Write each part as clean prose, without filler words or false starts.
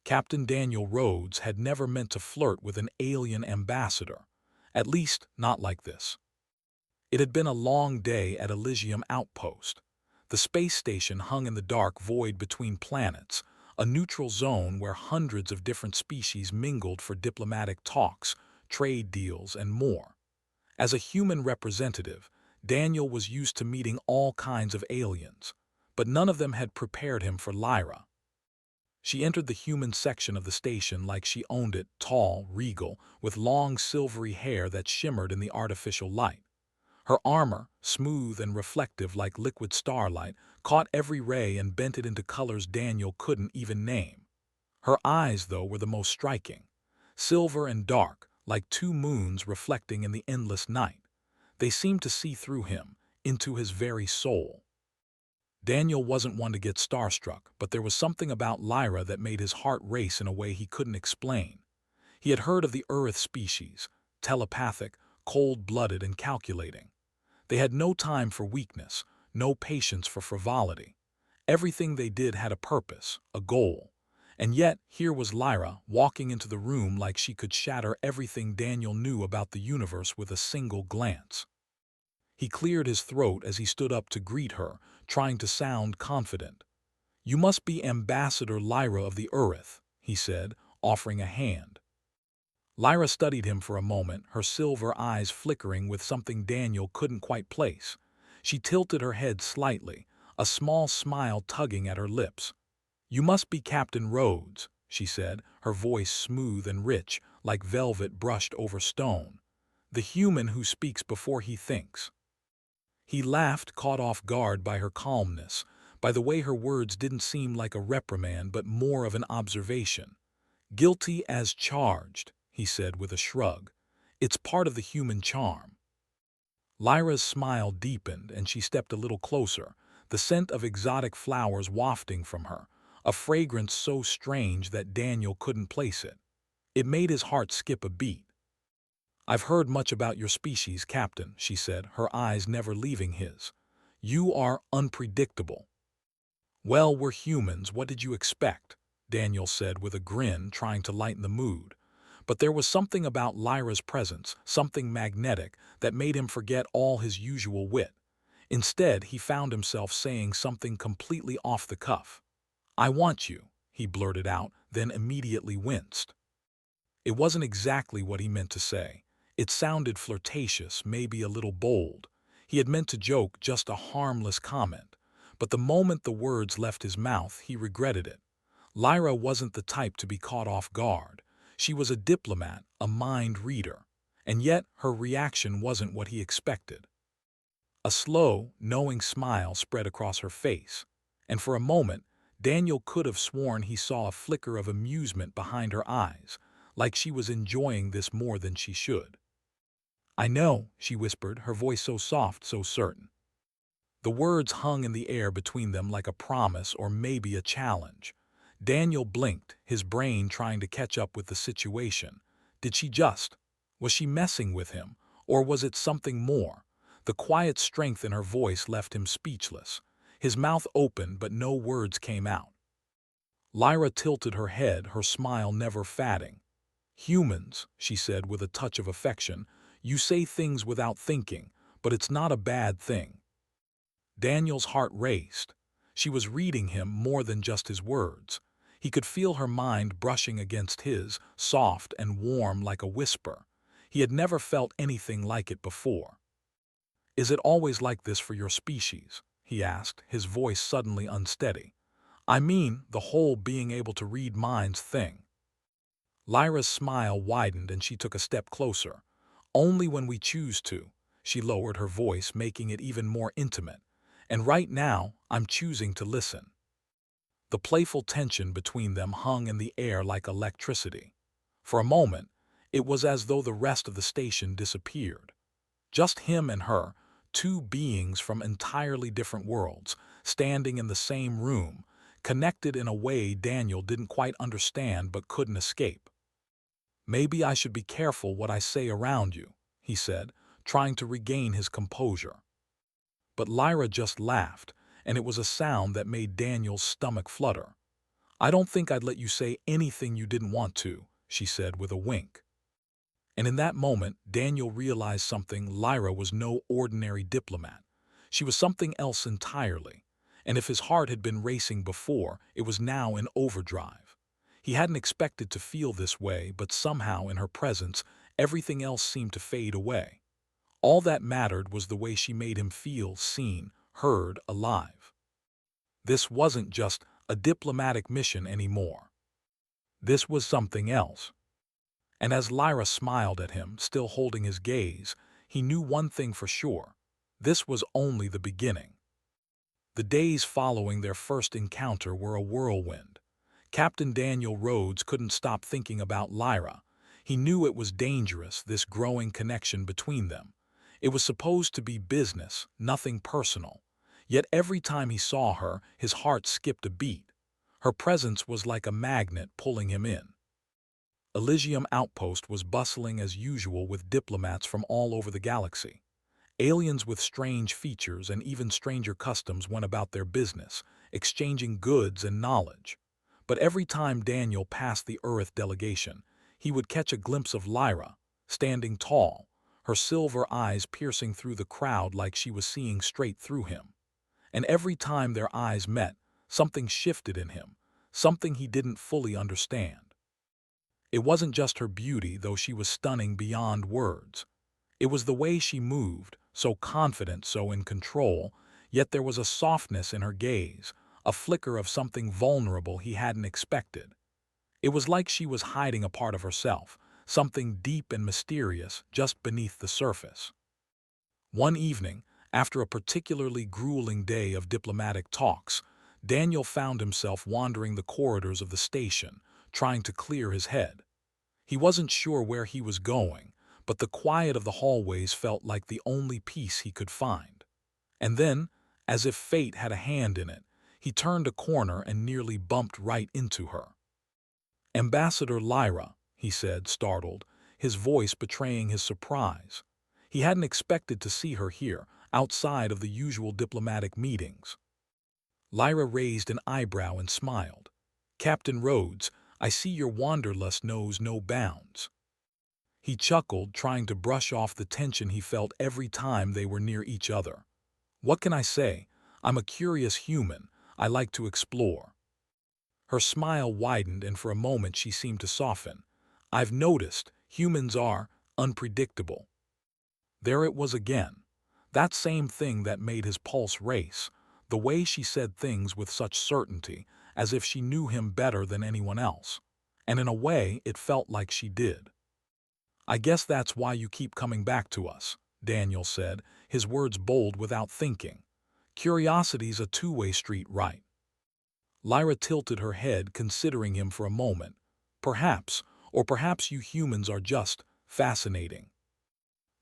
Captain Daniel Rhodes had never meant to flirt with an alien ambassador, at least not like this. It had been a long day at Elysium Outpost. The space station hung in the dark void between planets, a neutral zone where hundreds of different species mingled for diplomatic talks, trade deals, and more. As a human representative, Daniel was used to meeting all kinds of aliens, but none of them had prepared him for Lyra. She entered the human section of the station like she owned it, tall, regal, with long silvery hair that shimmered in the artificial light. Her armor, smooth and reflective like liquid starlight, caught every ray and bent it into colors Daniel couldn't even name. Her eyes, though, were the most striking. Silver and dark, like two moons reflecting in the endless night. They seemed to see through him, into his very soul. Daniel wasn't one to get starstruck, but there was something about Lyra that made his heart race in a way he couldn't explain. He had heard of the Earth species, telepathic, cold-blooded, and calculating. They had no time for weakness, no patience for frivolity. Everything they did had a purpose, a goal. And yet, here was Lyra, walking into the room like she could shatter everything Daniel knew about the universe with a single glance. He cleared his throat as he stood up to greet her, trying to sound confident. "You must be Ambassador Lyra of the Earth," he said, offering a hand. Lyra studied him for a moment, her silver eyes flickering with something Daniel couldn't quite place. She tilted her head slightly, a small smile tugging at her lips. "You must be Captain Rhodes," she said, her voice smooth and rich, like velvet brushed over stone. "The human who speaks before he thinks." He laughed, caught off guard by her calmness, by the way her words didn't seem like a reprimand but more of an observation. "Guilty as charged," he said with a shrug. "It's part of the human charm." Lyra's smile deepened and she stepped a little closer, the scent of exotic flowers wafting from her, a fragrance so strange that Daniel couldn't place it. It made his heart skip a beat. "I've heard much about your species, Captain," she said, her eyes never leaving his. "You are unpredictable." "Well, we're humans, what did you expect?" Daniel said with a grin, trying to lighten the mood. But there was something about Lyra's presence, something magnetic, that made him forget all his usual wit. Instead, he found himself saying something completely off the cuff. "I want you," he blurted out, then immediately winced. It wasn't exactly what he meant to say. It sounded flirtatious, maybe a little bold. He had meant to joke, just a harmless comment. But the moment the words left his mouth, he regretted it. Lyra wasn't the type to be caught off guard. She was a diplomat, a mind reader. And yet, her reaction wasn't what he expected. A slow, knowing smile spread across her face. And for a moment, Daniel could have sworn he saw a flicker of amusement behind her eyes, like she was enjoying this more than she should. "I know," she whispered, her voice so soft, so certain. The words hung in the air between them like a promise or maybe a challenge. Daniel blinked, his brain trying to catch up with the situation. Did she just? Was she messing with him? Or was it something more? The quiet strength in her voice left him speechless. His mouth opened, but no words came out. Lyra tilted her head, her smile never fading. "Humans," she said with a touch of affection, "you say things without thinking, but it's not a bad thing." Daniel's heart raced. She was reading him more than just his words. He could feel her mind brushing against his, soft and warm like a whisper. He had never felt anything like it before. "Is it always like this for your species?" he asked, his voice suddenly unsteady. "I mean, the whole being able to read minds thing." Lyra's smile widened and she took a step closer. "Only when we choose to." She lowered her voice, making it even more intimate. "And right now, I'm choosing to listen." The playful tension between them hung in the air like electricity. For a moment, it was as though the rest of the station disappeared. Just him and her, two beings from entirely different worlds, standing in the same room, connected in a way Daniel didn't quite understand but couldn't escape. "Maybe I should be careful what I say around you," he said, trying to regain his composure. But Lyra just laughed, and it was a sound that made Daniel's stomach flutter. I don't think I'd let you say anything you didn't want to, she said with a wink. And in that moment, Daniel realized something. Lyra was no ordinary diplomat. She was something else entirely. And if his heart had been racing before, it was now in overdrive. He hadn't expected to feel this way, but somehow in her presence, everything else seemed to fade away. All that mattered was the way she made him feel seen, heard, alive. This wasn't just a diplomatic mission anymore. This was something else. And as Lyra smiled at him, still holding his gaze, he knew one thing for sure. This was only the beginning. The days following their first encounter were a whirlwind. Captain Daniel Rhodes couldn't stop thinking about Lyra. He knew it was dangerous, this growing connection between them. It was supposed to be business, nothing personal. Yet every time he saw her, his heart skipped a beat. Her presence was like a magnet pulling him in. Elysium Outpost was bustling as usual with diplomats from all over the galaxy. Aliens with strange features and even stranger customs went about their business, exchanging goods and knowledge. But every time Daniel passed the Earth delegation, he would catch a glimpse of Lyra, standing tall, her silver eyes piercing through the crowd like she was seeing straight through him. And every time their eyes met, something shifted in him, something he didn't fully understand. It wasn't just her beauty, though she was stunning beyond words. It was the way she moved, so confident, so in control, yet there was a softness in her gaze, a flicker of something vulnerable he hadn't expected. It was like she was hiding a part of herself, something deep and mysterious just beneath the surface. One evening, after a particularly grueling day of diplomatic talks, Daniel found himself wandering the corridors of the station, trying to clear his head. He wasn't sure where he was going, but the quiet of the hallways felt like the only peace he could find. And then, as if fate had a hand in it, he turned a corner and nearly bumped right into her. "Ambassador Lyra," he said, startled, his voice betraying his surprise. He hadn't expected to see her here, outside of the usual diplomatic meetings. Lyra raised an eyebrow and smiled. "Captain Rhodes, I see your wanderlust knows no bounds." He chuckled, trying to brush off the tension he felt every time they were near each other. "What can I say? I'm a curious human. I like to explore." Her smile widened, and for a moment she seemed to soften. "I've noticed, humans are unpredictable." There it was again. That same thing that made his pulse race. The way she said things with such certainty, as if she knew him better than anyone else. And in a way, it felt like she did. "I guess that's why you keep coming back to us," Daniel said, his words bold without thinking. "Curiosity's a two-way street, right?" Lyra tilted her head, considering him for a moment. "Perhaps, or perhaps you humans are just fascinating."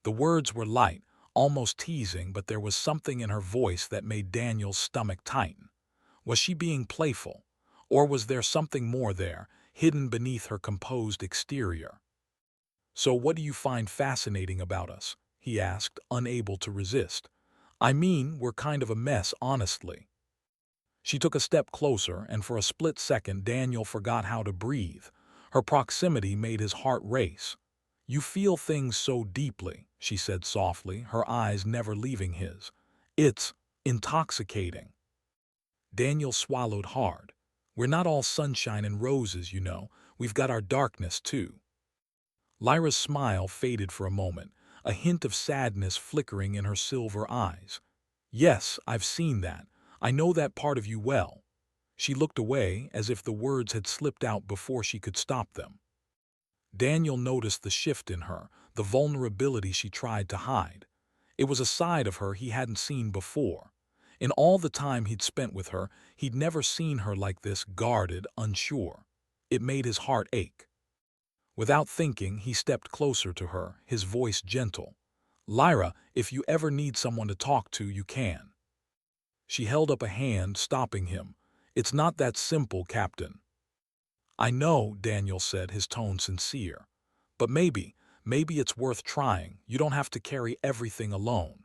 The words were light, almost teasing, but there was something in her voice that made Daniel's stomach tighten. Was she being playful? Or was there something more there, hidden beneath her composed exterior? "So what do you find fascinating about us?" he asked, unable to resist. "I mean, we're kind of a mess, honestly." She took a step closer, and for a split second Daniel forgot how to breathe. Her proximity made his heart race. "You feel things so deeply," she said softly, her eyes never leaving his. "It's intoxicating." Daniel swallowed hard. "We're not all sunshine and roses, you know. We've got our darkness, too." Lyra's smile faded for a moment, a hint of sadness flickering in her silver eyes. "Yes, I've seen that. I know that part of you well." She looked away, as if the words had slipped out before she could stop them. Daniel noticed the shift in her, the vulnerability she tried to hide. It was a side of her he hadn't seen before. In all the time he'd spent with her, he'd never seen her like this, guarded, unsure. It made his heart ache. Without thinking, he stepped closer to her, his voice gentle. "Lyra, if you ever need someone to talk to, you can." She held up a hand, stopping him. "It's not that simple, Captain." "I know," Daniel said, his tone sincere. "But maybe it's worth trying. You don't have to carry everything alone."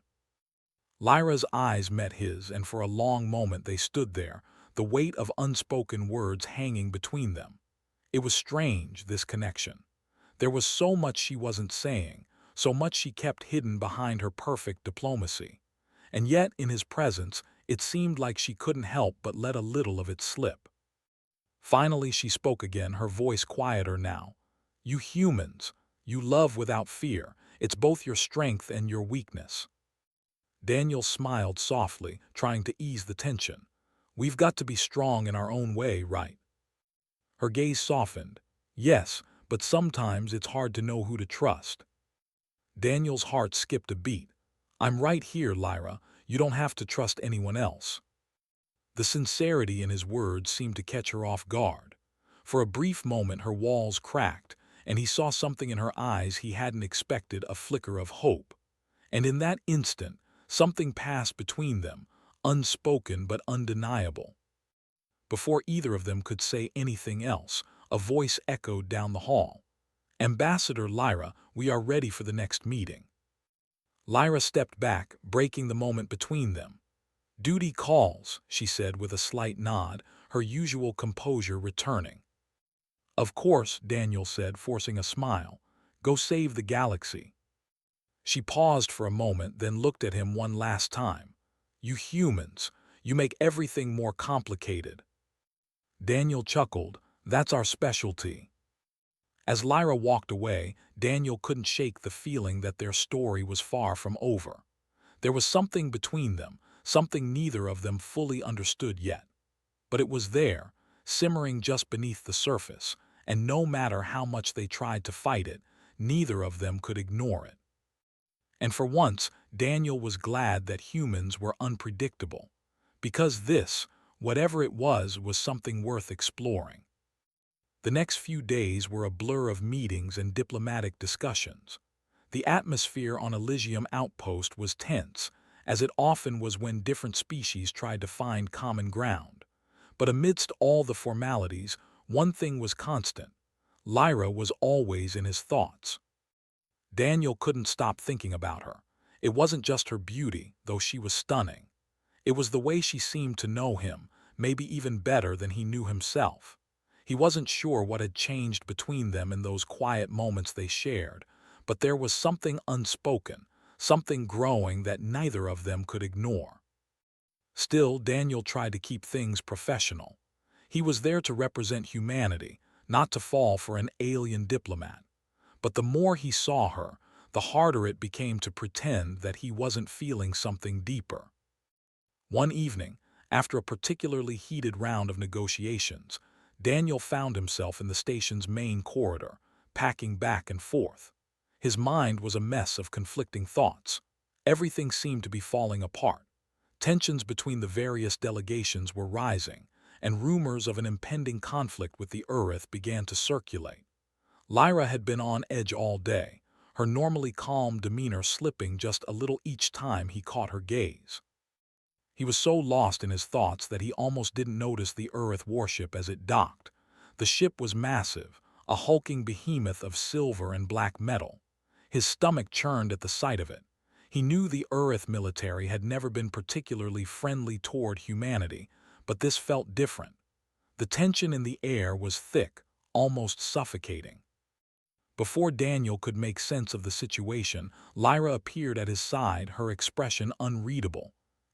Lyra's eyes met his, and for a long moment they stood there, the weight of unspoken words hanging between them. It was strange, this connection. There was so much she wasn't saying, so much she kept hidden behind her perfect diplomacy. And yet, in his presence, it seemed like she couldn't help but let a little of it slip. Finally, she spoke again, her voice quieter now. "You humans, you love without fear. It's both your strength and your weakness." Daniel smiled softly, trying to ease the tension. "We've got to be strong in our own way, right?" Her gaze softened. "Yes, but sometimes it's hard to know who to trust." Daniel's heart skipped a beat. "I'm right here, Lyra. You don't have to trust anyone else." The sincerity in his words seemed to catch her off guard. For a brief moment her walls cracked, and he saw something in her eyes he hadn't expected, a flicker of hope. And in that instant, something passed between them, unspoken but undeniable. Before either of them could say anything else, a voice echoed down the hall. "Ambassador Lyra, we are ready for the next meeting." Lyra stepped back, breaking the moment between them. "Duty calls," she said with a slight nod, her usual composure returning. "Of course," Daniel said, forcing a smile. "Go save the galaxy." She paused for a moment, then looked at him one last time. "You humans, you make everything more complicated." Daniel chuckled. "That's our specialty." As Lyra walked away, Daniel couldn't shake the feeling that their story was far from over. There was something between them, something neither of them fully understood yet. But it was there, simmering just beneath the surface, and no matter how much they tried to fight it, neither of them could ignore it. And for once, Daniel was glad that humans were unpredictable, because this, whatever it was something worth exploring. The next few days were a blur of meetings and diplomatic discussions. The atmosphere on Elysium Outpost was tense, as it often was when different species tried to find common ground. But amidst all the formalities, one thing was constant. Lyra was always in his thoughts. Daniel couldn't stop thinking about her. It wasn't just her beauty, though she was stunning. It was the way she seemed to know him, maybe even better than he knew himself. He wasn't sure what had changed between them in those quiet moments they shared, but there was something unspoken, something growing that neither of them could ignore. Still, Daniel tried to keep things professional. He was there to represent humanity, not to fall for an alien diplomat. But the more he saw her, the harder it became to pretend that he wasn't feeling something deeper. One evening, after a particularly heated round of negotiations, Daniel found himself in the station's main corridor, packing back and forth. His mind was a mess of conflicting thoughts. Everything seemed to be falling apart. Tensions between the various delegations were rising, and rumors of an impending conflict with the Earth began to circulate. Lyra had been on edge all day, her normally calm demeanor slipping just a little each time he caught her gaze. He was so lost in his thoughts that he almost didn't notice the Earth warship as it docked. The ship was massive, a hulking behemoth of silver and black metal. His stomach churned at the sight of it. He knew the Earth military had never been particularly friendly toward humanity, but this felt different. The tension in the air was thick, almost suffocating. Before Daniel could make sense of the situation, Lyra appeared at his side, her expression unreadable.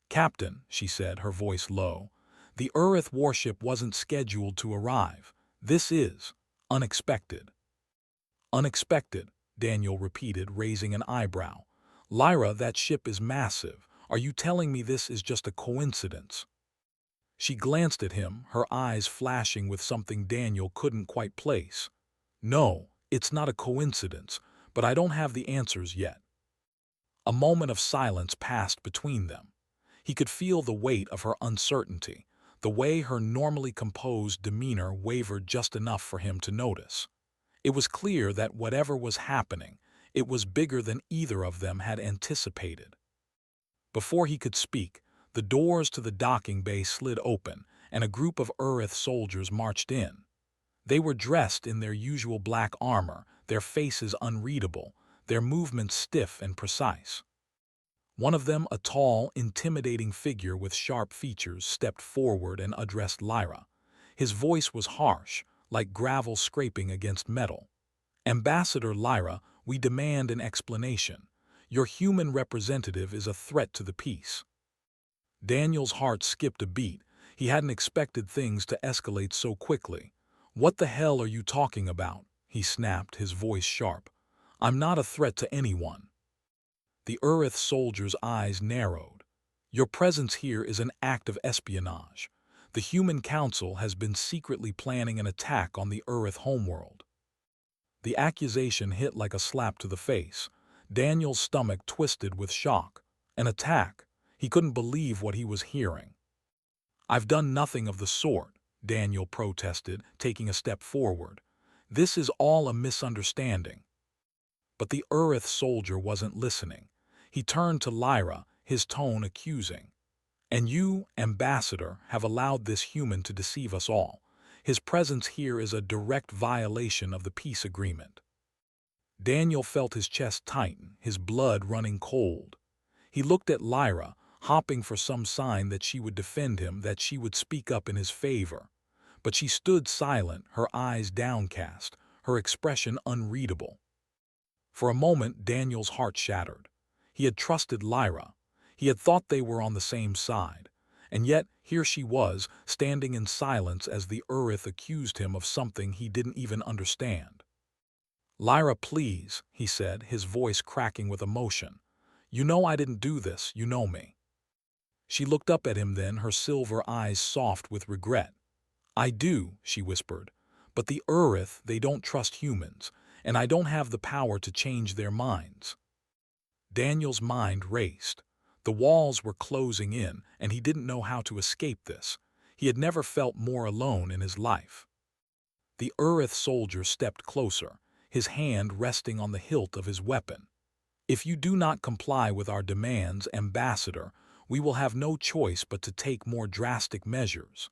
"Captain," she said, her voice low, "the Earth warship wasn't scheduled to arrive. This is unexpected." "Unexpected," Daniel repeated, raising an eyebrow. "Lyra, that ship is massive. Are you telling me this is just a coincidence?" She glanced at him, her eyes flashing with something Daniel couldn't quite place. "No, it's not a coincidence, but I don't have the answers yet." A moment of silence passed between them. He could feel the weight of her uncertainty, the way her normally composed demeanor wavered just enough for him to notice. It was clear that whatever was happening, it was bigger than either of them had anticipated. Before he could speak, the doors to the docking bay slid open, and a group of Earth soldiers marched in. They were dressed in their usual black armor, their faces unreadable, their movements stiff and precise. One of them, a tall, intimidating figure with sharp features, stepped forward and addressed Lyra. His voice was harsh, like gravel scraping against metal. "Ambassador Lyra, we demand an explanation. Your human representative is a threat to the peace." Daniel's heart skipped a beat. He hadn't expected things to escalate so quickly. "What the hell are you talking about?" he snapped, his voice sharp. "I'm not a threat to anyone." The Earth soldier's eyes narrowed. "Your presence here is an act of espionage. The Human Council has been secretly planning an attack on the Earth homeworld." The accusation hit like a slap to the face. Daniel's stomach twisted with shock. An attack? He couldn't believe what he was hearing. "I've done nothing of the sort," Daniel protested, taking a step forward. "This is all a misunderstanding." But the Earth soldier wasn't listening. He turned to Lyra, his tone accusing. "And you, Ambassador, have allowed this human to deceive us all. His presence here is a direct violation of the peace agreement." Daniel felt his chest tighten, his blood running cold. He looked at Lyra, hoping for some sign that she would defend him, that she would speak up in his favor. But she stood silent, her eyes downcast, her expression unreadable. For a moment, Daniel's heart shattered. He had trusted Lyra. He had thought they were on the same side. And yet, here she was, standing in silence as the Earth accused him of something he didn't even understand. "Lyra, please," he said, his voice cracking with emotion. "You know I didn't do this, you know me." She looked up at him then, her silver eyes soft with regret. "I do," she whispered. "But the Earth, they don't trust humans, and I don't have the power to change their minds." Daniel's mind raced. The walls were closing in, and he didn't know how to escape this. He had never felt more alone in his life. The Earth soldier stepped closer, his hand resting on the hilt of his weapon. "If you do not comply with our demands, Ambassador, we will have no choice but to take more drastic measures."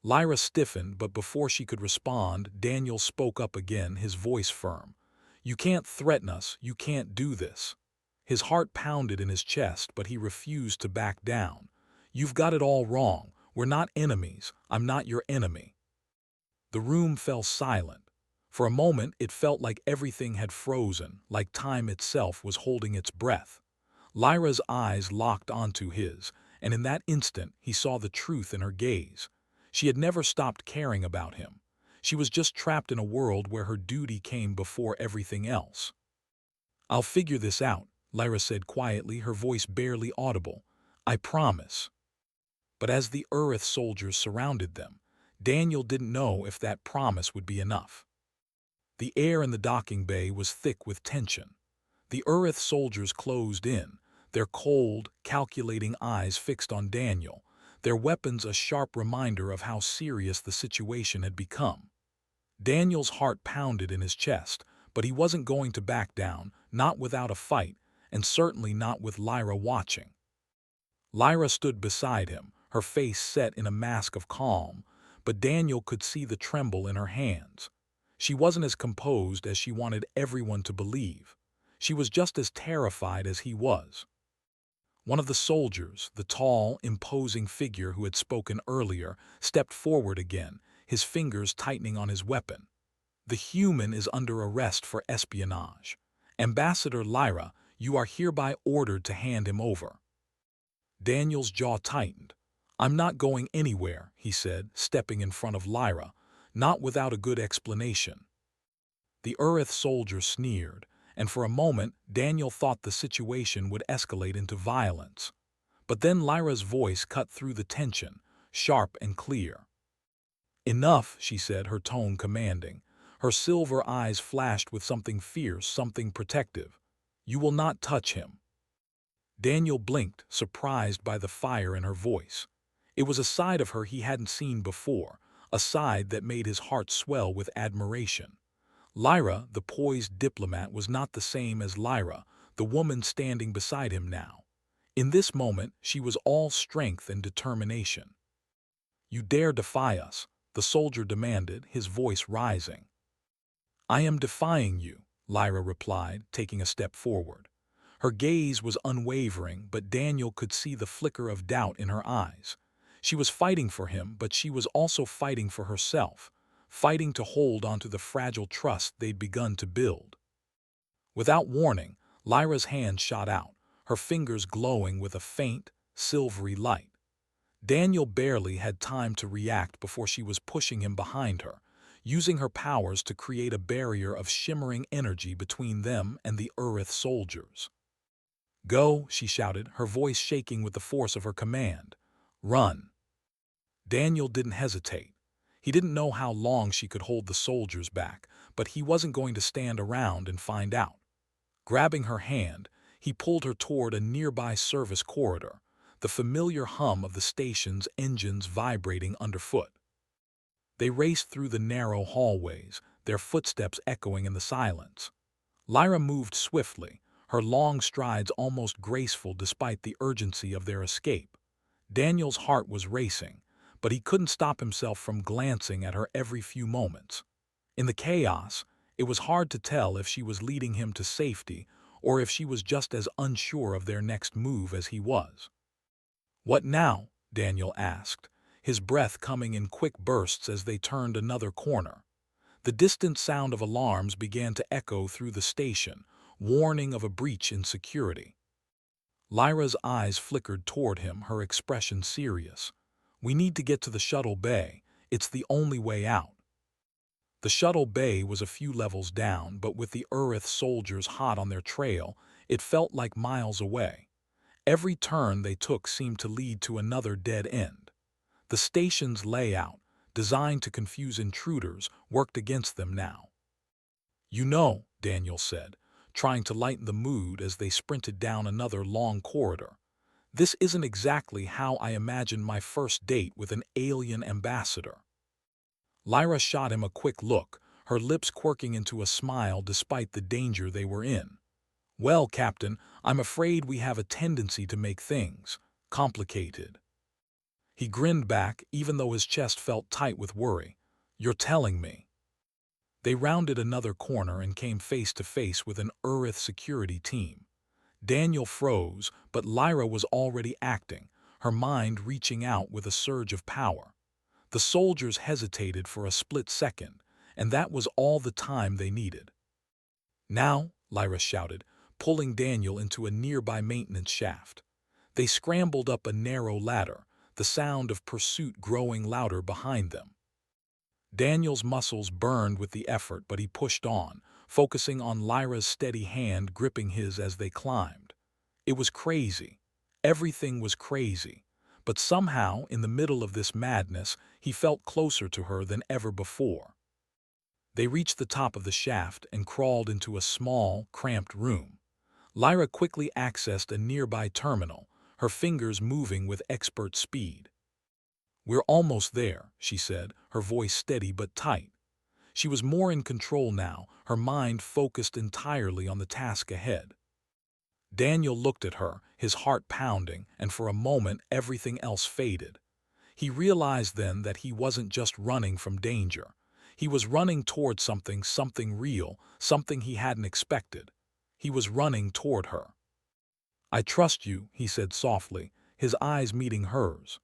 Lyra stiffened, but before she could respond, Daniel spoke up again, his voice firm. "You can't threaten us, you can't do this." His heart pounded in his chest, but he refused to back down. "You've got it all wrong. We're not enemies. I'm not your enemy." The room fell silent. For a moment, it felt like everything had frozen, like time itself was holding its breath. Lyra's eyes locked onto his, and in that instant he saw the truth in her gaze. She had never stopped caring about him. She was just trapped in a world where her duty came before everything else. "I'll figure this out," Lyra said quietly, her voice barely audible. "I promise." But as the Earth soldiers surrounded them, Daniel didn't know if that promise would be enough. The air in the docking bay was thick with tension. The Earth soldiers closed in, their cold, calculating eyes fixed on Daniel, their weapons a sharp reminder of how serious the situation had become. Daniel's heart pounded in his chest, but he wasn't going to back down, not without a fight, and certainly not with Lyra watching. Lyra stood beside him, her face set in a mask of calm, but Daniel could see the tremble in her hands. She wasn't as composed as she wanted everyone to believe. She was just as terrified as he was. One of the soldiers, the tall, imposing figure who had spoken earlier, stepped forward again, his fingers tightening on his weapon. "The human is under arrest for espionage. Ambassador Lyra, you are hereby ordered to hand him over." Daniel's jaw tightened. "I'm not going anywhere," he said, stepping in front of Lyra, "not without a good explanation." The Earth soldier sneered, and for a moment Daniel thought the situation would escalate into violence. But then Lyra's voice cut through the tension, sharp and clear. "Enough," she said, her tone commanding. Her silver eyes flashed with something fierce, something protective. "You will not touch him." Daniel blinked, surprised by the fire in her voice. It was a side of her he hadn't seen before, a side that made his heart swell with admiration. Lyra, the poised diplomat, was not the same as Lyra, the woman standing beside him now. In this moment, she was all strength and determination. "You dare defy us?" the soldier demanded, his voice rising. "I am defying you," Lyra replied, taking a step forward. Her gaze was unwavering, but Daniel could see the flicker of doubt in her eyes. She was fighting for him, but she was also fighting for herself, fighting to hold onto the fragile trust they'd begun to build. Without warning, Lyra's hand shot out, her fingers glowing with a faint, silvery light. Daniel barely had time to react before she was pushing him behind her, using her powers to create a barrier of shimmering energy between them and the Earth soldiers. "Go," she shouted, her voice shaking with the force of her command. "Run." Daniel didn't hesitate. He didn't know how long she could hold the soldiers back, but he wasn't going to stand around and find out. Grabbing her hand, he pulled her toward a nearby service corridor, the familiar hum of the station's engines vibrating underfoot. They raced through the narrow hallways, their footsteps echoing in the silence. Lyra moved swiftly, her long strides almost graceful despite the urgency of their escape. Daniel's heart was racing, but he couldn't stop himself from glancing at her every few moments. In the chaos, it was hard to tell if she was leading him to safety or if she was just as unsure of their next move as he was. "What now?" Daniel asked, his breath coming in quick bursts as they turned another corner. The distant sound of alarms began to echo through the station, warning of a breach in security. Lyra's eyes flickered toward him, her expression serious. "We need to get to the shuttle bay. It's the only way out." The shuttle bay was a few levels down, but with the Earth soldiers hot on their trail, it felt like miles away. Every turn they took seemed to lead to another dead end. The station's layout, designed to confuse intruders, worked against them now. "You know," Daniel said, trying to lighten the mood as they sprinted down another long corridor, "this isn't exactly how I imagined my first date with an alien ambassador." Lyra shot him a quick look, her lips quirking into a smile despite the danger they were in. "Well, Captain, I'm afraid we have a tendency to make things complicated." He grinned back, even though his chest felt tight with worry. "You're telling me." They rounded another corner and came face to face with an Earth security team. Daniel froze, but Lyra was already acting, her mind reaching out with a surge of power. The soldiers hesitated for a split second, and that was all the time they needed. "Now," Lyra shouted, pulling Daniel into a nearby maintenance shaft. They scrambled up a narrow ladder, the sound of pursuit growing louder behind them. Daniel's muscles burned with the effort, but he pushed on, focusing on Lyra's steady hand gripping his as they climbed. It was crazy. Everything was crazy. But somehow, in the middle of this madness, he felt closer to her than ever before. They reached the top of the shaft and crawled into a small, cramped room. Lyra quickly accessed a nearby terminal, her fingers moving with expert speed. "We're almost there," she said, her voice steady but tight. She was more in control now, her mind focused entirely on the task ahead. Daniel looked at her, his heart pounding, and for a moment everything else faded. He realized then that he wasn't just running from danger. He was running toward something real, something he hadn't expected. He was running toward her. "I trust you," he said softly, his eyes meeting hers.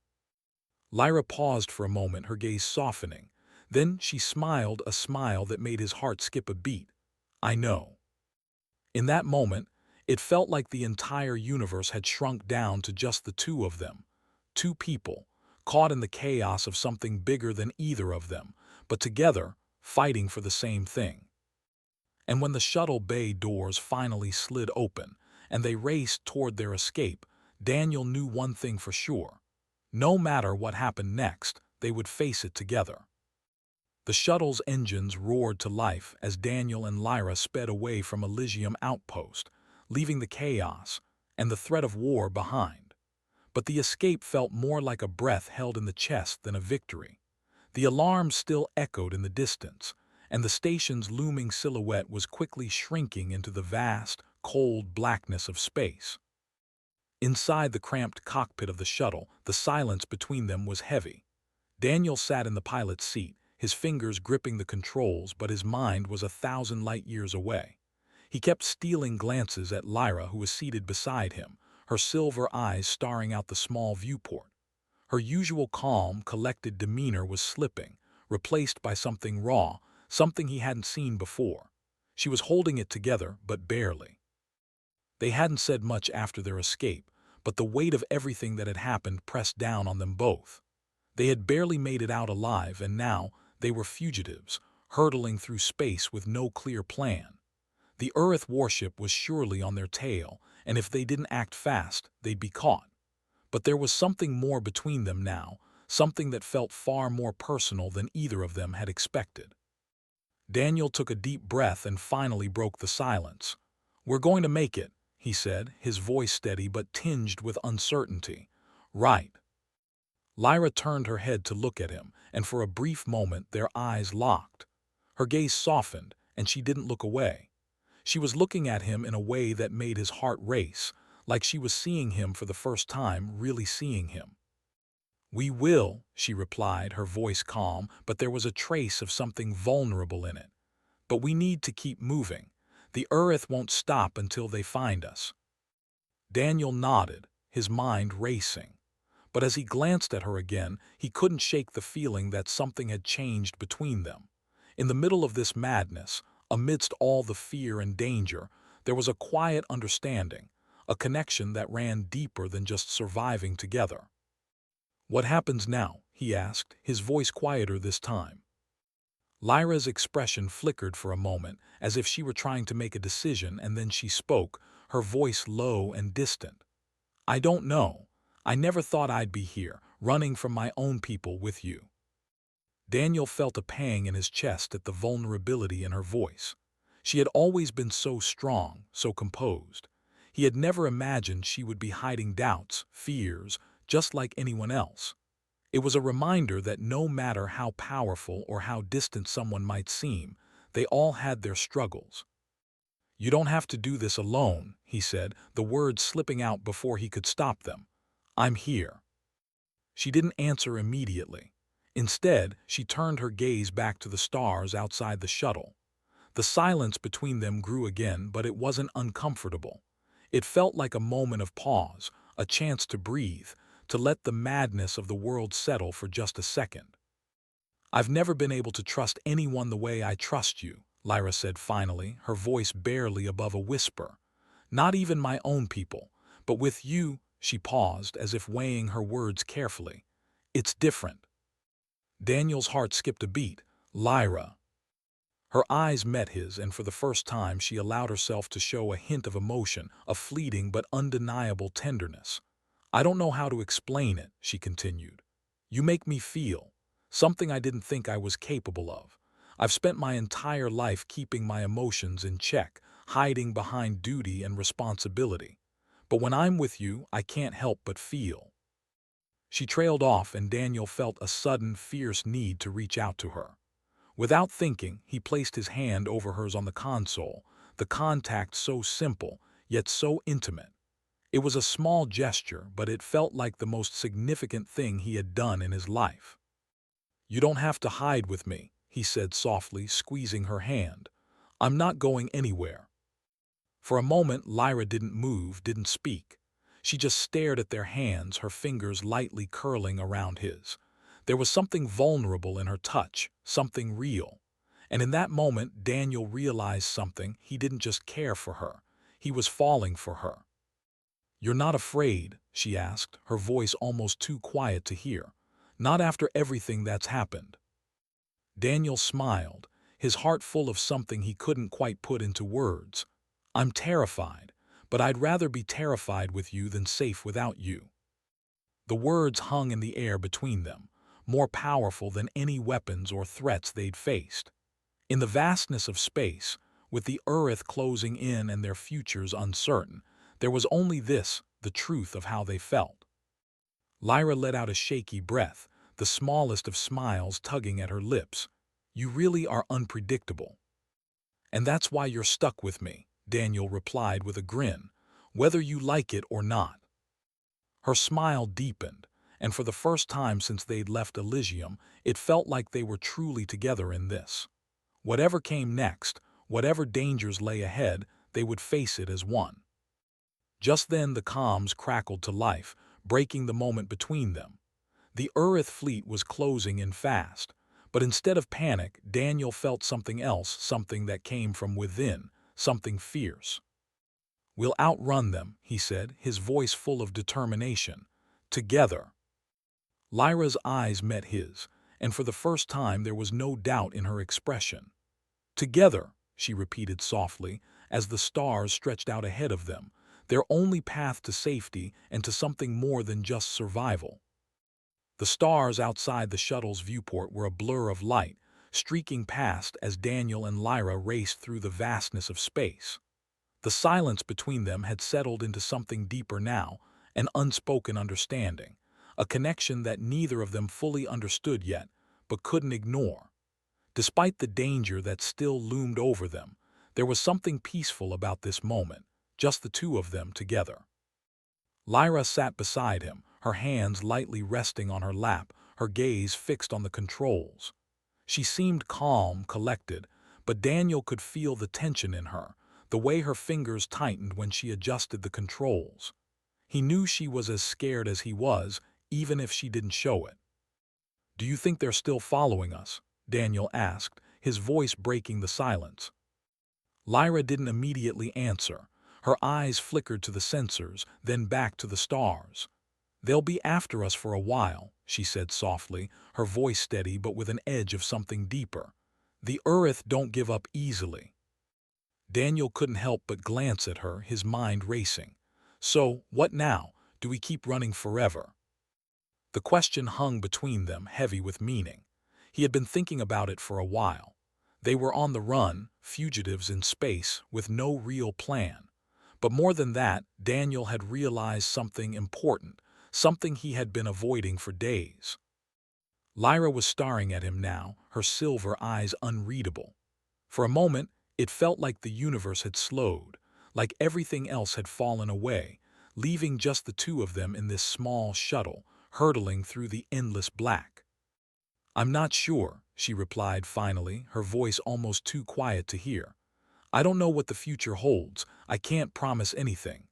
Lyra paused for a moment, her gaze softening. Then she smiled, a smile that made his heart skip a beat. "I know." In that moment, it felt like the entire universe had shrunk down to just the two of them. Two people, caught in the chaos of something bigger than either of them, but together, fighting for the same thing. And when the shuttle bay doors finally slid open, and they raced toward their escape, Daniel knew one thing for sure. No matter what happened next, they would face it together. The shuttle's engines roared to life as Daniel and Lyra sped away from Elysium Outpost, leaving the chaos and the threat of war behind. But the escape felt more like a breath held in the chest than a victory. The alarms still echoed in the distance, and the station's looming silhouette was quickly shrinking into the vast, cold blackness of space. Inside the cramped cockpit of the shuttle, the silence between them was heavy. Daniel sat in the pilot's seat, his fingers gripping the controls, but his mind was 1,000 light-years away. He kept stealing glances at Lyra, who was seated beside him, her silver eyes starring out the small viewport. Her usual calm, collected demeanor was slipping, replaced by something raw, something he hadn't seen before. She was holding it together, but barely. They hadn't said much after their escape, but the weight of everything that had happened pressed down on them both. They had barely made it out alive, and now they were fugitives, hurtling through space with no clear plan. The Earth warship was surely on their tail, and if they didn't act fast, they'd be caught. But there was something more between them now, something that felt far more personal than either of them had expected. Daniel took a deep breath and finally broke the silence. "We're going to make it," he said, his voice steady but tinged with uncertainty. "Right." Lyra turned her head to look at him, and for a brief moment their eyes locked. Her gaze softened, and she didn't look away. She was looking at him in a way that made his heart race, like she was seeing him for the first time, really seeing him. "We will," she replied, her voice calm, but there was a trace of something vulnerable in it. "But we need to keep moving. The Earth won't stop until they find us." Daniel nodded, his mind racing. But as he glanced at her again, he couldn't shake the feeling that something had changed between them. In the middle of this madness, amidst all the fear and danger, there was a quiet understanding, a connection that ran deeper than just surviving together. "What happens now?" he asked, his voice quieter this time. Lyra's expression flickered for a moment, as if she were trying to make a decision, and then she spoke, her voice low and distant. "I don't know. I never thought I'd be here, running from my own people with you." Daniel felt a pang in his chest at the vulnerability in her voice. She had always been so strong, so composed. He had never imagined she would be hiding doubts, fears, just like anyone else. It was a reminder that no matter how powerful or how distant someone might seem, they all had their struggles. "You don't have to do this alone," he said, the words slipping out before he could stop them. "I'm here." She didn't answer immediately. Instead, she turned her gaze back to the stars outside the shuttle. The silence between them grew again, but it wasn't uncomfortable. It felt like a moment of pause, a chance to breathe, to let the madness of the world settle for just a second. "I've never been able to trust anyone the way I trust you," Lyra said finally, her voice barely above a whisper. "Not even my own people. But with you," she paused, as if weighing her words carefully, "it's different." Daniel's heart skipped a beat. "Lyra." Her eyes met his, and for the first time she allowed herself to show a hint of emotion, a fleeting but undeniable tenderness. "I don't know how to explain it," she continued. "You make me feel something I didn't think I was capable of. I've spent my entire life keeping my emotions in check, hiding behind duty and responsibility. But when I'm with you, I can't help but feel." She trailed off, and Daniel felt a sudden, fierce need to reach out to her. Without thinking, he placed his hand over hers on the console, the contact so simple, yet so intimate. It was a small gesture, but it felt like the most significant thing he had done in his life. "You don't have to hide with me," he said softly, squeezing her hand. "I'm not going anywhere." For a moment, Lyra didn't move, didn't speak. She just stared at their hands, her fingers lightly curling around his. There was something vulnerable in her touch, something real. And in that moment, Daniel realized something. He didn't just care for her. He was falling for her. "You're not afraid?" she asked, her voice almost too quiet to hear. "Not after everything that's happened?" Daniel smiled, his heart full of something he couldn't quite put into words. "I'm terrified, but I'd rather be terrified with you than safe without you." The words hung in the air between them, more powerful than any weapons or threats they'd faced. In the vastness of space, with the Earth closing in and their futures uncertain, there was only this, the truth of how they felt. Lyra let out a shaky breath, the smallest of smiles tugging at her lips. "You really are unpredictable." "And that's why you're stuck with me," Daniel replied with a grin, "whether you like it or not." Her smile deepened, and for the first time since they'd left Elysium, it felt like they were truly together in this. Whatever came next, whatever dangers lay ahead, they would face it as one. Just then the comms crackled to life, breaking the moment between them. The Urith fleet was closing in fast, but instead of panic, Daniel felt something else, something that came from within, something fierce. "We'll outrun them," he said, his voice full of determination. "Together." Lyra's eyes met his, and for the first time there was no doubt in her expression. "Together," she repeated softly, as the stars stretched out ahead of them, their only path to safety and to something more than just survival. The stars outside the shuttle's viewport were a blur of light, streaking past as Daniel and Lyra raced through the vastness of space. The silence between them had settled into something deeper now, an unspoken understanding, a connection that neither of them fully understood yet, but couldn't ignore. Despite the danger that still loomed over them, there was something peaceful about this moment, just the two of them together. Lyra sat beside him, her hands lightly resting on her lap, her gaze fixed on the controls. She seemed calm, collected, but Daniel could feel the tension in her, the way her fingers tightened when she adjusted the controls. He knew she was as scared as he was, even if she didn't show it. "Do you think they're still following us?" Daniel asked, his voice breaking the silence. Lyra didn't immediately answer. Her eyes flickered to the sensors, then back to the stars. "They'll be after us for a while," she said softly, her voice steady but with an edge of something deeper. "The Urith don't give up easily." Daniel couldn't help but glance at her, his mind racing. "So, what now? Do we keep running forever?" The question hung between them, heavy with meaning. He had been thinking about it for a while. They were on the run, fugitives in space, with no real plan. But more than that, Daniel had realized something important, something he had been avoiding for days. Lyra was staring at him now, her silver eyes unreadable. For a moment, it felt like the universe had slowed, like everything else had fallen away, leaving just the two of them in this small shuttle, hurtling through the endless black. "I'm not sure," she replied finally, her voice almost too quiet to hear. "I don't know what the future holds. I can't promise anything."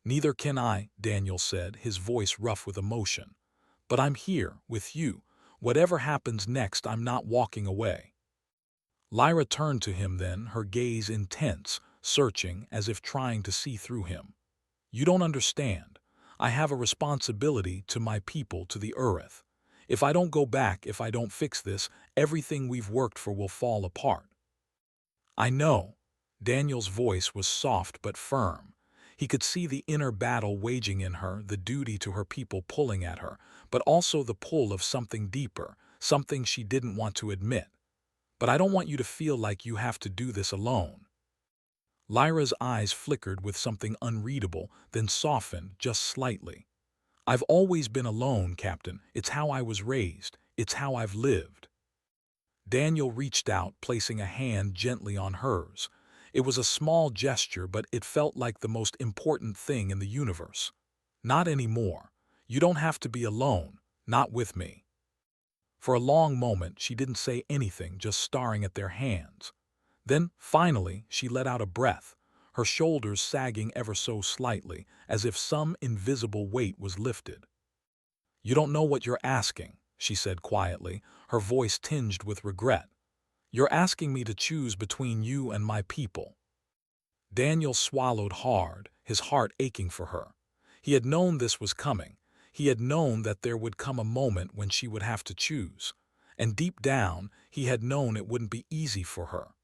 "Neither can I," Daniel said, his voice rough with emotion. "But I'm here, with you. Whatever happens next, I'm not walking away." Lyra turned to him then, her gaze intense, searching, as if trying to see through him. "You don't understand. I have a responsibility to my people, to the Urith. If I don't go back, if I don't fix this, everything we've worked for will fall apart." "I know." Daniel's voice was soft but firm. He could see the inner battle waging in her, the duty to her people pulling at her, but also the pull of something deeper, something she didn't want to admit. "But I don't want you to feel like you have to do this alone." Lyra's eyes flickered with something unreadable, then softened just slightly. "I've always been alone, Captain. It's how I was raised. It's how I've lived." Daniel reached out, placing a hand gently on hers. It was a small gesture, but it felt like the most important thing in the universe. "Not anymore. You don't have to be alone. Not with me." For a long moment, she didn't say anything, just staring at their hands. Then, finally, she let out a breath, her shoulders sagging ever so slightly, as if some invisible weight was lifted. "You don't know what you're asking," she said quietly, her voice tinged with regret. "You're asking me to choose between you and my people." Daniel swallowed hard, his heart aching for her. He had known this was coming. He had known that there would come a moment when she would have to choose. And deep down, he had known it wouldn't be easy for her.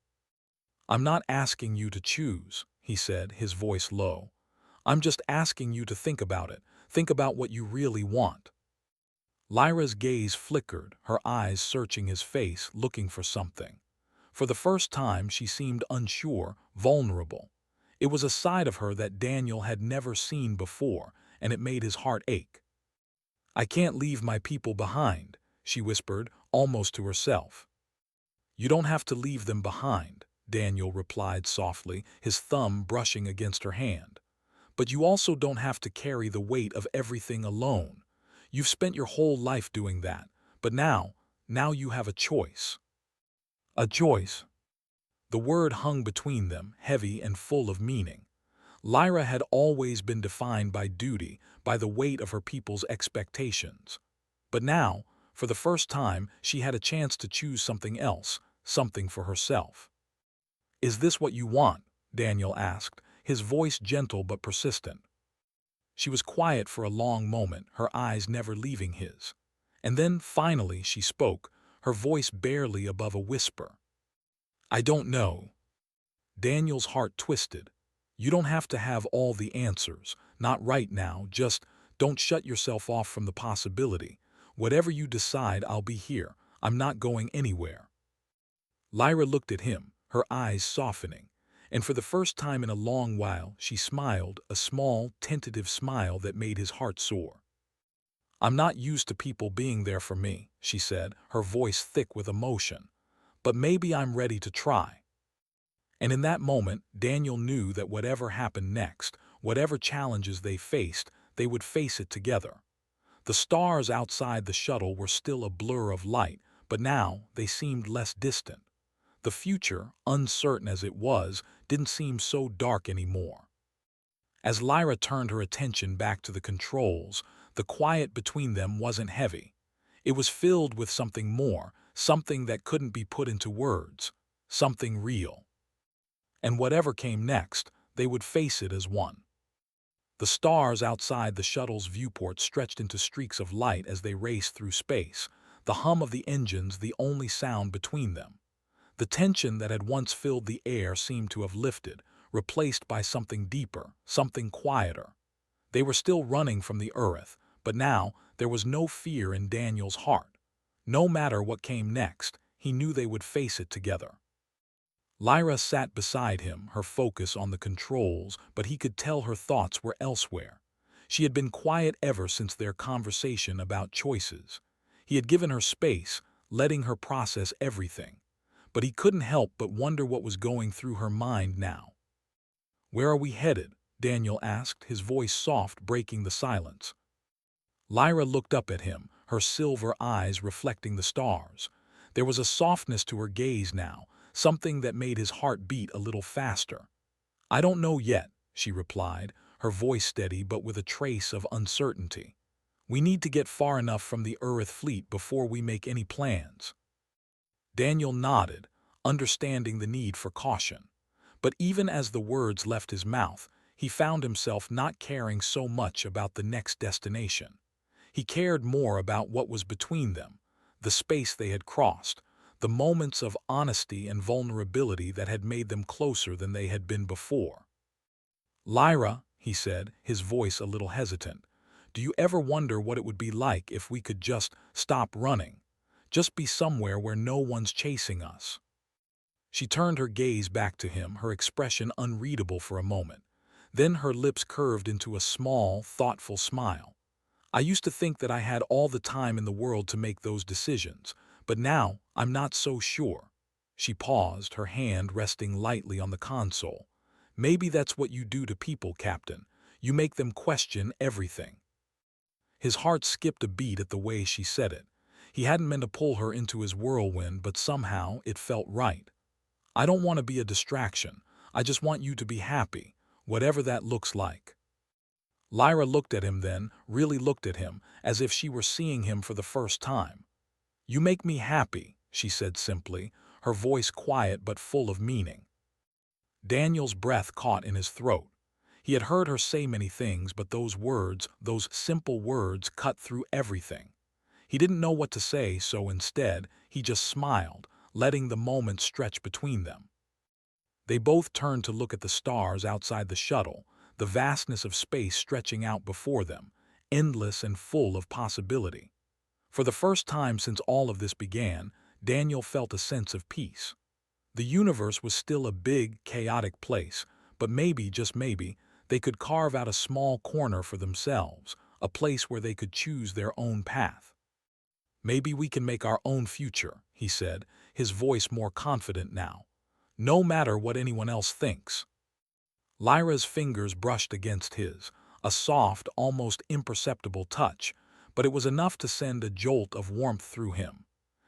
"I'm not asking you to choose," he said, his voice low. "I'm just asking you to think about it. Think about what you really want." Lyra's gaze flickered, her eyes searching his face, looking for something. For the first time, she seemed unsure, vulnerable. It was a side of her that Daniel had never seen before, and it made his heart ache. "I can't leave my people behind," she whispered, almost to herself. "You don't have to leave them behind," Daniel replied softly, his thumb brushing against her hand. "But you also don't have to carry the weight of everything alone. You've spent your whole life doing that, but now you have a choice." "A choice?" The word hung between them, heavy and full of meaning. Lyra had always been defined by duty, by the weight of her people's expectations. But now, for the first time, she had a chance to choose something else, something for herself. "Is this what you want?" Daniel asked, his voice gentle but persistent. She was quiet for a long moment, her eyes never leaving his. And then, finally, she spoke, her voice barely above a whisper. "I don't know." Daniel's heart twisted. "You don't have to have all the answers, not right now, just don't shut yourself off from the possibility. Whatever you decide, I'll be here. I'm not going anywhere." Lyra looked at him, her eyes softening, and for the first time in a long while she smiled, a small, tentative smile that made his heart soar. "I'm not used to people being there for me," she said, her voice thick with emotion. "But maybe I'm ready to try." And in that moment, Daniel knew that whatever happened next, whatever challenges they faced, they would face it together. The stars outside the shuttle were still a blur of light, but now they seemed less distant. The future, uncertain as it was, didn't seem so dark anymore. As Lyra turned her attention back to the controls, the quiet between them wasn't heavy. It was filled with something more, something that couldn't be put into words, something real. And whatever came next, they would face it as one. The stars outside the shuttle's viewport stretched into streaks of light as they raced through space, the hum of the engines the only sound between them. The tension that had once filled the air seemed to have lifted, replaced by something deeper, something quieter. They were still running from the earth, but now there was no fear in Daniel's heart. No matter what came next, he knew they would face it together. Lyra sat beside him, her focus on the controls, but he could tell her thoughts were elsewhere. She had been quiet ever since their conversation about choices. He had given her space, letting her process everything. But he couldn't help but wonder what was going through her mind now. "Where are we headed?" Daniel asked, his voice soft, breaking the silence. Lyra looked up at him, her silver eyes reflecting the stars. There was a softness to her gaze now, something that made his heart beat a little faster. "I don't know yet," she replied, her voice steady but with a trace of uncertainty. "We need to get far enough from the Earth fleet before we make any plans." Daniel nodded, understanding the need for caution. But even as the words left his mouth, he found himself not caring so much about the next destination. He cared more about what was between them, the space they had crossed, the moments of honesty and vulnerability that had made them closer than they had been before. "Lyra," he said, his voice a little hesitant, "do you ever wonder what it would be like if we could just stop running? Just be somewhere where no one's chasing us?" She turned her gaze back to him, her expression unreadable for a moment. Then her lips curved into a small, thoughtful smile. "I used to think that I had all the time in the world to make those decisions, but now I'm not so sure." She paused, her hand resting lightly on the console. "Maybe that's what you do to people, Captain. You make them question everything." His heart skipped a beat at the way she said it. He hadn't meant to pull her into his whirlwind, but somehow it felt right. "I don't want to be a distraction. I just want you to be happy, whatever that looks like." Lyra looked at him then, really looked at him, as if she were seeing him for the first time. "You make me happy," she said simply, her voice quiet but full of meaning. Daniel's breath caught in his throat. He had heard her say many things, but those words, those simple words, cut through everything. He didn't know what to say, so instead, he just smiled, letting the moment stretch between them. They both turned to look at the stars outside the shuttle, the vastness of space stretching out before them, endless and full of possibility. For the first time since all of this began, Daniel felt a sense of peace. The universe was still a big, chaotic place, but maybe, just maybe, they could carve out a small corner for themselves, a place where they could choose their own path. "Maybe we can make our own future," he said, his voice more confident now. "No matter what anyone else thinks." Lyra's fingers brushed against his, a soft, almost imperceptible touch, but it was enough to send a jolt of warmth through him.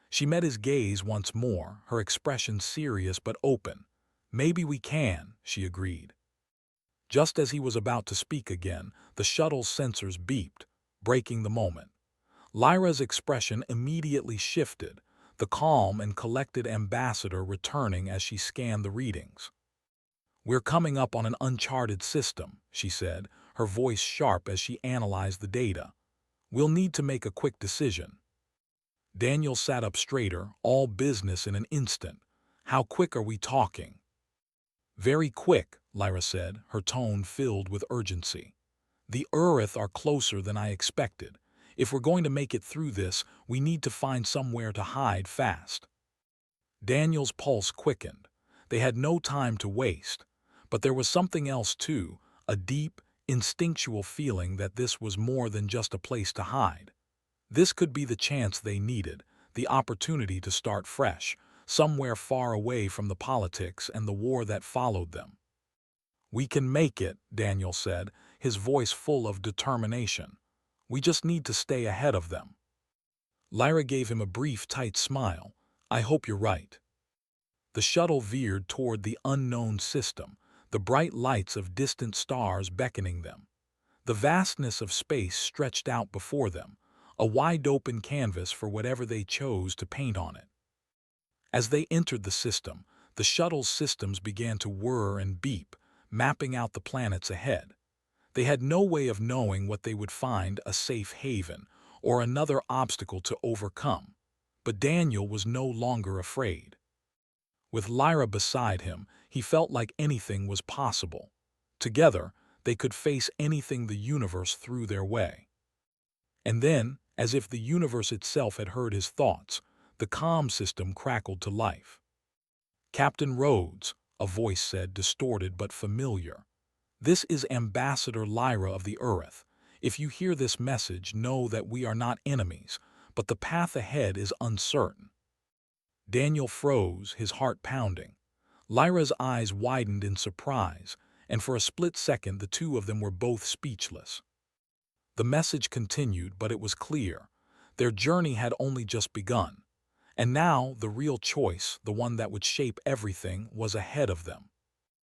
She met his gaze once more, her expression serious but open. Maybe we can, she agreed. Just as he was about to speak again, the shuttle's sensors beeped, breaking the moment. Lyra's expression immediately shifted, the calm and collected ambassador returning as she scanned the readings. "We're coming up on an uncharted system," she said, her voice sharp as she analyzed the data. "We'll need to make a quick decision." Daniel sat up straighter, all business in an instant. "How quick are we talking?" "Very quick," Lyra said, her tone filled with urgency. "The Earth are closer than I expected. If we're going to make it through this, we need to find somewhere to hide fast." Daniel's pulse quickened. They had no time to waste. But there was something else too, a deep, instinctual feeling that this was more than just a place to hide. This could be the chance they needed, the opportunity to start fresh, somewhere far away from the politics and the war that followed them. "We can make it," Daniel said, his voice full of determination. "We just need to stay ahead of them." Lyra gave him a brief, tight smile. "I hope you're right." The shuttle veered toward the unknown system, the bright lights of distant stars beckoning them. The vastness of space stretched out before them, a wide-open canvas for whatever they chose to paint on it. As they entered the system, the shuttle's systems began to whir and beep, mapping out the planets ahead. They had no way of knowing what they would find, a safe haven, or another obstacle to overcome. But Daniel was no longer afraid. With Lyra beside him, he felt like anything was possible. Together, they could face anything the universe threw their way. And then, as if the universe itself had heard his thoughts, the comm system crackled to life. "Captain Rhodes," a voice said, distorted but familiar. "This is Ambassador Lyra of the Earth. If you hear this message, know that we are not enemies, but the path ahead is uncertain." Daniel froze, his heart pounding. Lyra's eyes widened in surprise, and for a split second the two of them were both speechless. The message continued, but it was clear. Their journey had only just begun. And now the real choice, the one that would shape everything, was ahead of them.